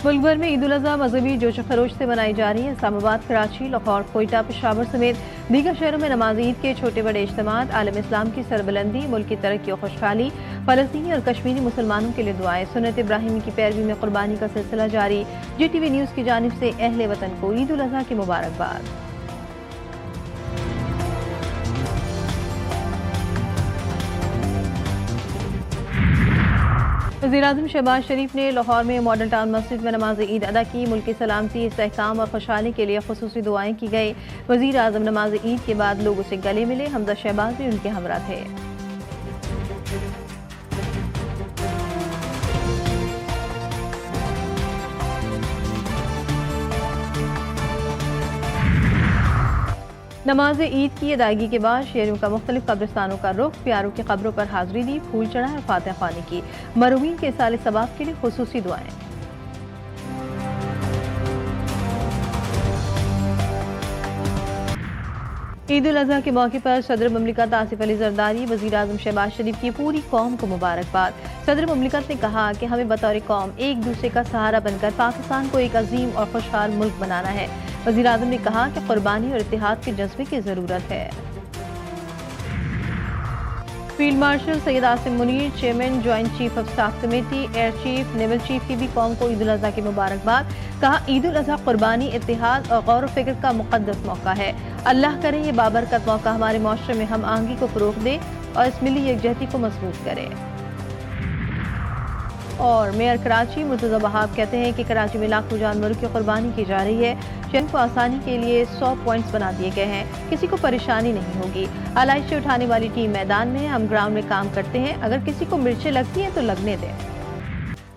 मुल्क भर में ईद उल अज़हा मजहबी जोश खरोश से मनाई जा रही है। इस्लामाबाद, कराची, लाहौर, कोयटा, पेशावर समेत दीगर शहरों में नमाज ईद के छोटे बड़े इज्तिमात, आलम इस्लाम की सरबुलंदी, मुल्क की तरक्की और खुशहाली, फलस्तीनी और कश्मीरी मुसलमानों के लिए दुआएं, सुन्नत इब्राहिमी की पैरवी में कुर्बानी का सिलसिला जारी। GTV न्यूज़ की जानिब से अहले वतन को ईद उल अज़हा की मुबारकबाद। वज़ीर-ए-आज़म शहबाज शरीफ ने लाहौर में मॉडल टाउन मस्जिद में नमाज ईद अदा की। मुल्क की सलामती, इस्तेहकाम और खुशहाली के लिए खुसूसी दुआएं की गई। वज़ीर-ए-आज़म नमाज ईद के बाद लोगों से गले मिले। हमजा शहबाज भी उनके हमरा थे। नमाज ईद की अदायगी के बाद शहरियों का मुख्तलिफ कब्रिस्तानों का रुख, प्यारों की कब्रों पर हाजिरी दी, फूल चढ़ाए और फातिहा ख्वानी की। मरूमीन के साले सवाब के लिए खुसूसी दुआएं। ईद उल अज़हा के मौके पर सदर मुमलिकत आसिफ अली ज़रदारी, वज़ीर-ए-आज़म शहबाज शरीफ की पूरी कौम को मुबारकबाद। सदर मुमलिकत ने कहा कि हमें बतौर कौम एक दूसरे का सहारा बनकर पाकिस्तान को एक अजीम और खुशहाल मुल्क बनाना है। वज़ीर-ए-आज़म ने कहा कि कुर्बानी और इत्तेहाद के जज्बे की ज़रूरत है। Field marshal Syed Asim Munir, chairman joint chief of staff committee, air chief, naval chief की भी कौम को ईद उल अज़हा की मुबारकबाद। कहा, ईद उल अज़हा कुर्बानी, इत्तेहाद और गौर फिक्र का मुक़द्दस मौका है। अल्लाह करे ये बाबरकत मौका हमारे माशरे में हम आहंगी को फ़रोग़ दे और इस मिली यकजहती को मजबूत करे। और मेयर कराची मुर्तज़ा वहाब कहते हैं कि कराची में लाखों जानवरों की कुर्बानी की जा रही है। शहर को आसानी के लिए 100 पॉइंट्स बना दिए गए हैं, किसी को परेशानी नहीं होगी। आलाइशें उठाने वाली टीम मैदान में है, हम ग्राउंड में काम करते हैं। अगर किसी को मिर्चें लगती हैं तो लगने दें।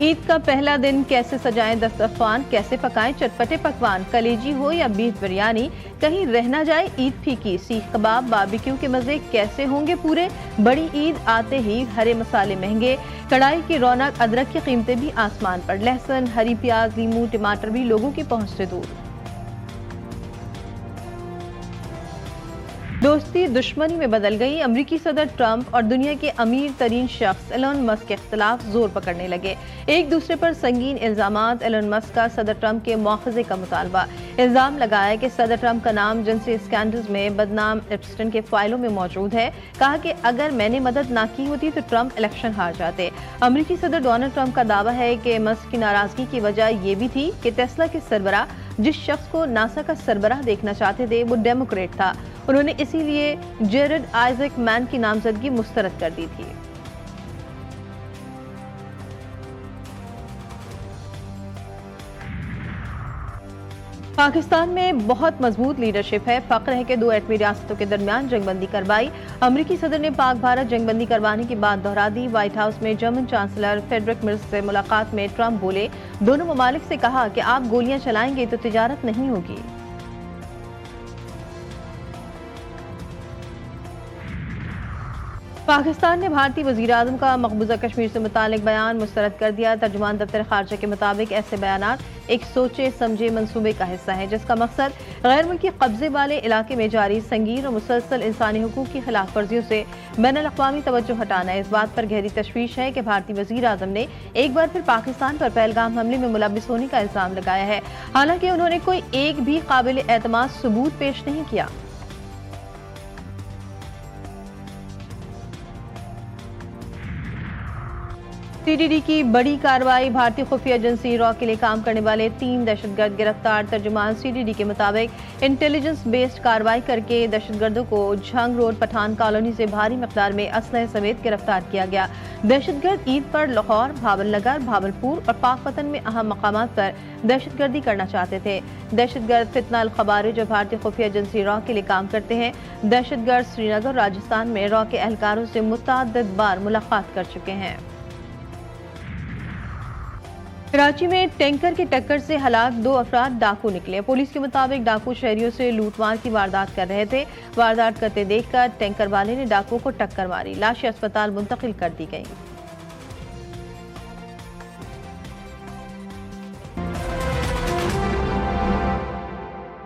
ईद का पहला दिन कैसे सजाएं दस्तरखान, कैसे पकाएं चटपटे पकवान, कलेजी हो या बीफ बिरयानी, कहीं रह ना जाए ईद फीकी। सीख कबाब, बारबेक्यू के मजे कैसे होंगे पूरे। बड़ी ईद आते ही हरे मसाले महंगे, कढ़ाई की रौनक, अदरक की कीमतें भी आसमान पर। लहसुन, हरी प्याज, नींबू, टमाटर भी लोगों की पहुंच से दूर। दोस्ती दुश्मनी में बदल गई। अमरीकी सदर ट्रंप और दुनिया के अमीर तरीन शख्स एलन मस्क के खिलाफ जोर पकड़ने लगे। एक दूसरे पर संगीन इल्जामात। एलन मस्क का सदर ट्रंप के मुआवजे का मुतालबा। इल्जाम लगाया कि सदर ट्रंप का नाम जिनसी स्कैंडल्स में बदनाम एप्स्टाइन के फाइलों में मौजूद है। कहा कि अगर मैंने मदद ना की होती तो ट्रंप इलेक्शन हार जाते। अमरीकी सदर डोनाल्ड ट्रंप का दावा है कि मस्क की नाराजगी की वजह यह भी थी कि टेस्ला के सरबराह जिस शख्स को नासा का सरबराह देखना चाहते थे वो डेमोक्रेट था। उन्होंने इसीलिए जेरेड आइजक मैन की नामजदगी मुस्तरद कर दी थी। पाकिस्तान में बहुत मजबूत लीडरशिप है। फख्र है कि 2 एटमी रियासतों के दरमियान जंगबंदी करवाई। अमरीकी सदर ने पाक भारत जंगबंदी करवाने की बात दोहरा दी। व्हाइट हाउस में जर्मन चांसलर फ्रेडरिक मिर्ज से मुलाकात में ट्रंप बोले, दोनों ममालिक से कहा कि आप गोलियां चलाएंगे तो तिजारत नहीं होगी। पाकिस्तान ने भारतीय वज़ीर-ए-आज़म का मकबूजा कश्मीर से मुतालिक बयान मुस्तरद कर दिया। तर्जुमान दफ्तर खारजा के मुताबिक ऐसे बयानात एक सोचे समझे मंसूबे का हिस्सा है जिसका मकसद गैर मुल्की कब्जे वाले इलाके में जारी संगीन और मुसलसल इंसानी हुकूक की खिलाफ वर्जियों से बैनुल-अक़वामी तवज्जो हटाना है। इस बात पर गहरी तशवीश है कि भारतीय वज़ीर-ए-आज़म ने एक बार फिर पाकिस्तान पर पहलगाम हमले में मुलव्विस होने का इल्जाम लगाया है। हालांकि उन्होंने कोई एक भी काबिल एतमाद सबूत पेश नहीं किया। CDD की बड़ी कार्रवाई। भारतीय खुफिया एजेंसी रॉ के लिए काम करने वाले 3 दहशतगर्द गिरफ्तार। तर्जुमान CDD के मुताबिक इंटेलिजेंस बेस्ड कार्रवाई करके दहशतगर्दों को झंग रोड पठान कॉलोनी से भारी मकदार में असलहे समेत गिरफ्तार किया गया। दहशतगर्द ईद पर लाहौर, भावलनगर, भावलपुर और पाकपतन में अहम मकामात पर दहशतगर्दी करना चाहते थे। दहशतगर्द फितना अल खबारिज जो भारतीय खुफिया एजेंसी रॉ के लिए काम करते हैं। दहशतगर्द श्रीनगर, राजस्थान में रॉ के एहलकारों से मुतअद्दिद बार मुलाकात कर चुके हैं। कराची में टैंकर की टक्कर से हलाक 2 अफराद डाकू निकले। पुलिस के मुताबिक डाकू शहरियों से लूटमार की वारदात कर रहे थे। वारदात करते देखकर टैंकर वाले ने डाकुओं को टक्कर मारी। लाशें अस्पताल मुंतकिल कर दी गईं।